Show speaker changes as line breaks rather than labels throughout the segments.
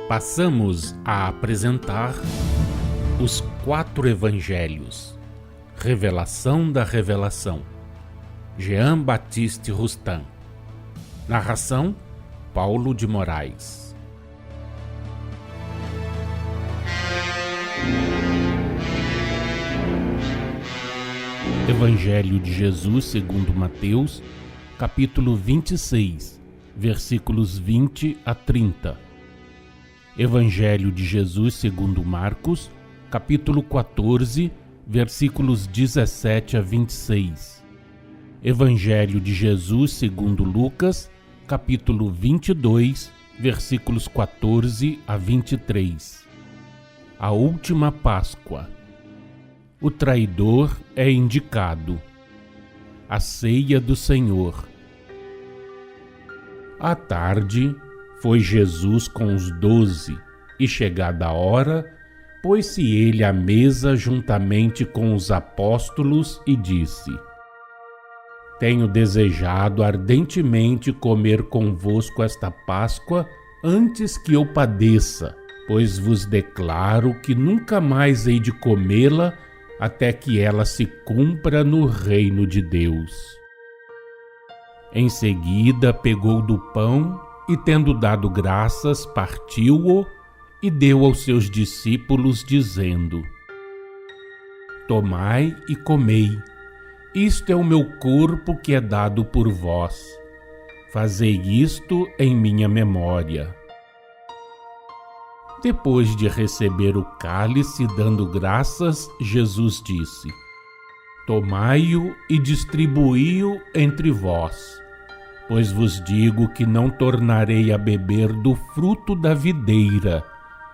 Passamos a apresentar os 4 Evangelhos, Revelação da Revelação, Jean Baptiste Rustin. Narração, Paulo de Moraes. Evangelho de Jesus segundo Mateus, capítulo 26, versículos 20 a 30. Evangelho de Jesus segundo Marcos, capítulo 14, versículos 17 a 26. Evangelho de Jesus segundo Lucas, capítulo 22, versículos 14 a 23. A última Páscoa. O traidor é indicado. A ceia do Senhor. À tarde, foi Jesus com os 12, e chegada a hora, pôs-se ele à mesa juntamente com os apóstolos e disse: Tenho desejado ardentemente comer convosco esta Páscoa antes que eu padeça, pois vos declaro que nunca mais hei de comê-la até que ela se cumpra no reino de Deus. Em seguida pegou do pão e, tendo dado graças, partiu-o e deu aos seus discípulos, dizendo: Tomai e comei, isto é o meu corpo que é dado por vós. Fazei isto em minha memória. Depois de receber o cálice, dando graças, Jesus disse: Tomai-o e distribuí-o entre vós, pois vos digo que não tornarei a beber do fruto da videira,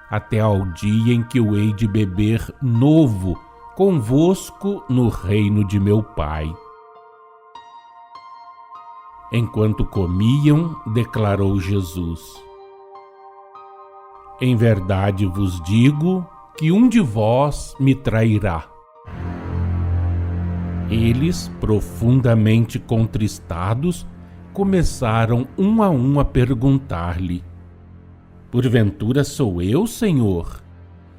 até ao dia em que o hei de beber novo convosco no reino de meu Pai. Enquanto comiam, declarou Jesus: Em verdade vos digo que um de vós me trairá. Eles, profundamente contristados, começaram um a um a perguntar-lhe: Porventura sou eu, Senhor?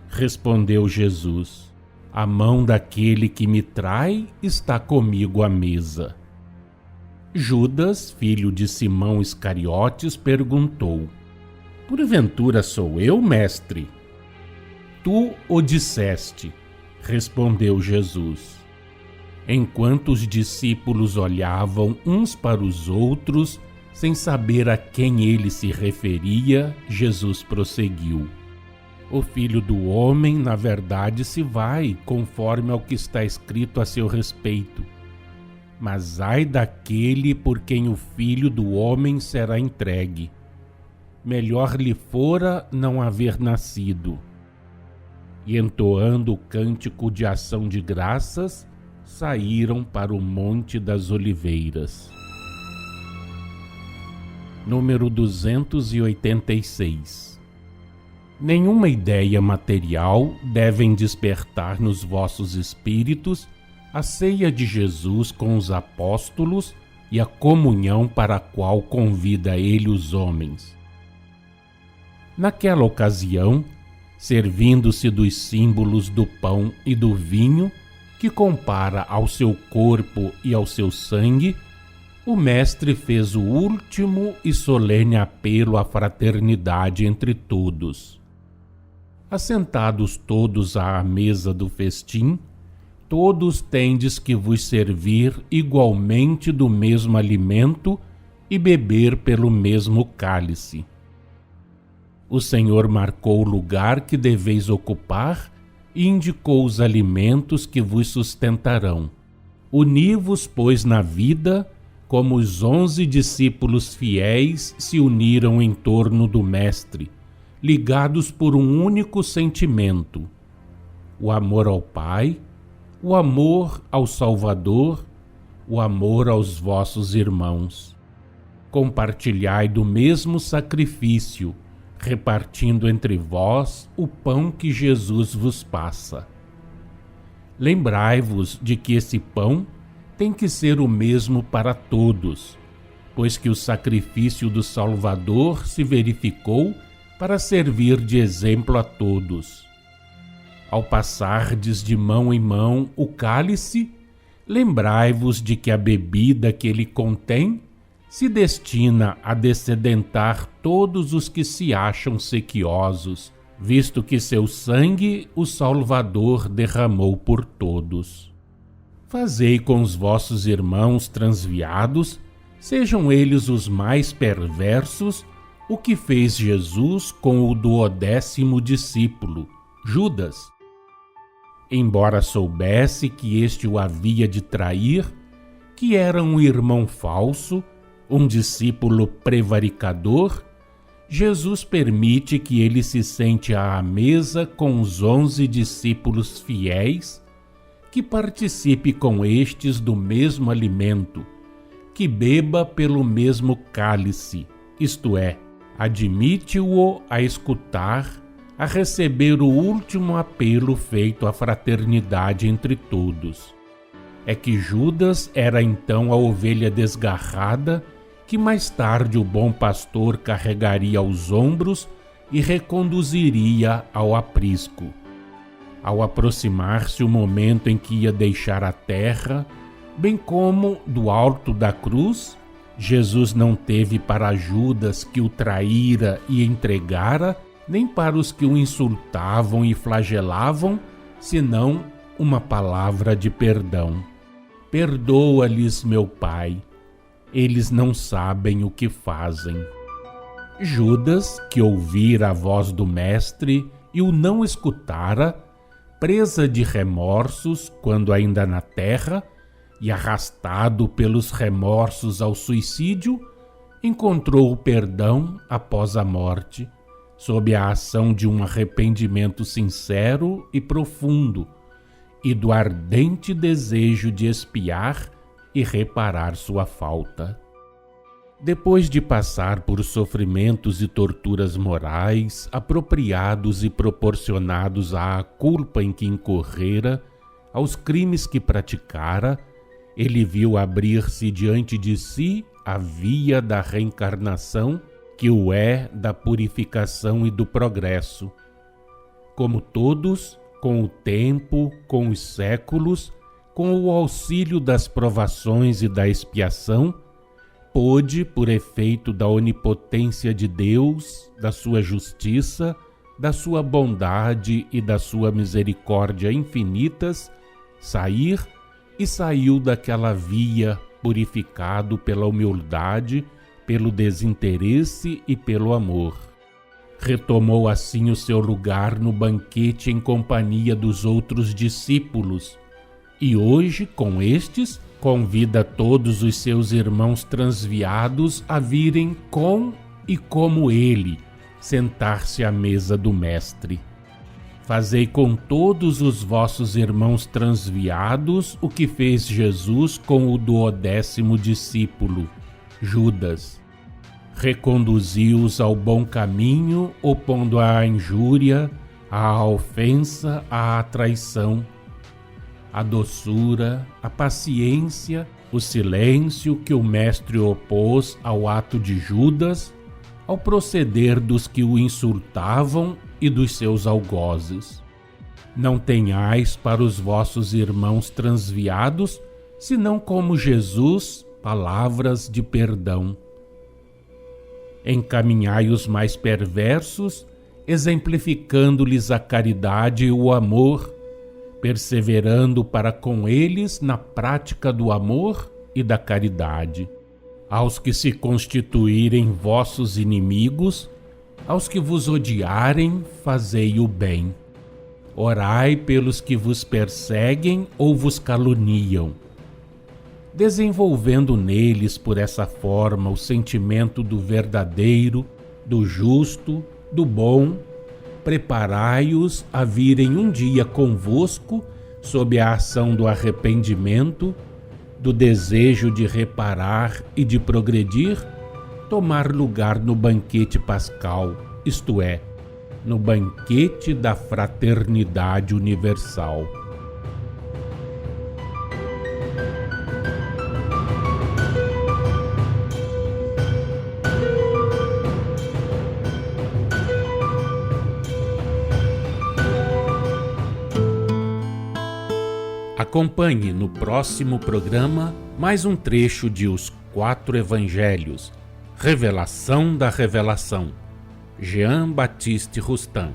Respondeu Jesus: A mão daquele que me trai está comigo à mesa. Judas, filho de Simão Iscariotes, perguntou: Porventura sou eu, mestre? Tu o disseste, respondeu Jesus. Enquanto os discípulos olhavam uns para os outros, sem saber a quem ele se referia, Jesus prosseguiu: O Filho do Homem, na verdade, se vai, conforme ao que está escrito a seu respeito. Mas ai daquele por quem o Filho do Homem será entregue. Melhor lhe fora não haver nascido. E entoando o cântico de ação de graças, saíram para o Monte das Oliveiras. Número 286. Nenhuma ideia material devem despertar nos vossos espíritos a ceia de Jesus com os apóstolos e a comunhão para a qual convida ele os homens. Naquela ocasião, servindo-se dos símbolos do pão e do vinho, que compara ao seu corpo e ao seu sangue, o mestre fez o último e solene apelo à fraternidade entre todos. Assentados todos à mesa do festim, todos tendes que vos servir igualmente do mesmo alimento e beber pelo mesmo cálice. O Senhor marcou o lugar que deveis ocupar e indicou os alimentos que vos sustentarão. Uni-vos, pois, na vida, como os 11 discípulos fiéis se uniram em torno do Mestre, ligados por um único sentimento: o amor ao Pai, o amor ao Salvador, o amor aos vossos irmãos. Compartilhai do mesmo sacrifício, repartindo entre vós o pão que Jesus vos passa. Lembrai-vos de que esse pão tem que ser o mesmo para todos, pois que o sacrifício do Salvador se verificou para servir de exemplo a todos. Ao passardes de mão em mão o cálice, lembrai-vos de que a bebida que ele contém se destina a dessedentar todos os que se acham sequiosos, visto que seu sangue o Salvador derramou por todos. Fazei com os vossos irmãos transviados, sejam eles os mais perversos, o que fez Jesus com o 12º discípulo, Judas. Embora soubesse que este o havia de trair, que era um irmão falso, um discípulo prevaricador, Jesus permite que ele se sente à mesa com os 11 discípulos fiéis, que participe com estes do mesmo alimento, que beba pelo mesmo cálice, isto é, admite-o a escutar, a receber o último apelo feito à fraternidade entre todos. É que Judas era então a ovelha desgarrada que mais tarde o bom pastor carregaria aos ombros e reconduziria ao aprisco. Ao aproximar-se o momento em que ia deixar a terra, bem como do alto da cruz, Jesus não teve para Judas que o traíra e entregara, nem para os que o insultavam e flagelavam, senão uma palavra de perdão. Perdoa-lhes, meu Pai, eles não sabem o que fazem. Judas, que ouvira a voz do Mestre e o não escutara, presa de remorsos quando ainda na terra, e arrastado pelos remorsos ao suicídio, encontrou o perdão após a morte, sob a ação de um arrependimento sincero e profundo, e do ardente desejo de expiar e reparar sua falta. Depois de passar por sofrimentos e torturas morais, apropriados e proporcionados à culpa em que incorrera, aos crimes que praticara, ele viu abrir-se diante de si a via da reencarnação, que o é da purificação e do progresso. Como todos, com o tempo, com os séculos, com o auxílio das provações e da expiação, pôde, por efeito da onipotência de Deus, da sua justiça, da sua bondade e da sua misericórdia infinitas, sair e saiu daquela via purificado pela humildade, pelo desinteresse e pelo amor. Retomou assim o seu lugar no banquete em companhia dos outros discípulos, e hoje, com estes, convida todos os seus irmãos transviados a virem com e como ele, sentar-se à mesa do Mestre. Fazei com todos os vossos irmãos transviados o que fez Jesus com o 12º discípulo, Judas. Reconduzi-os ao bom caminho, opondo à injúria, à ofensa, à traição, a doçura, a paciência, o silêncio que o Mestre opôs ao ato de Judas, ao proceder dos que o insultavam e dos seus algozes. Não tenhais para os vossos irmãos transviados, senão como Jesus, palavras de perdão. Encaminhai os mais perversos, exemplificando-lhes a caridade e o amor, perseverando para com eles na prática do amor e da caridade. Aos que se constituírem vossos inimigos, aos que vos odiarem, fazei o bem. Orai pelos que vos perseguem ou vos caluniam. Desenvolvendo neles por essa forma o sentimento do verdadeiro, do justo, do bom, preparai-os a virem um dia convosco sob a ação do arrependimento, do desejo de reparar e de progredir, tomar lugar no banquete pascal, isto é, no banquete da fraternidade universal. Acompanhe no próximo programa mais um trecho de Os Quatro Evangelhos, Revelação da Revelação, Jean Baptiste Rustin.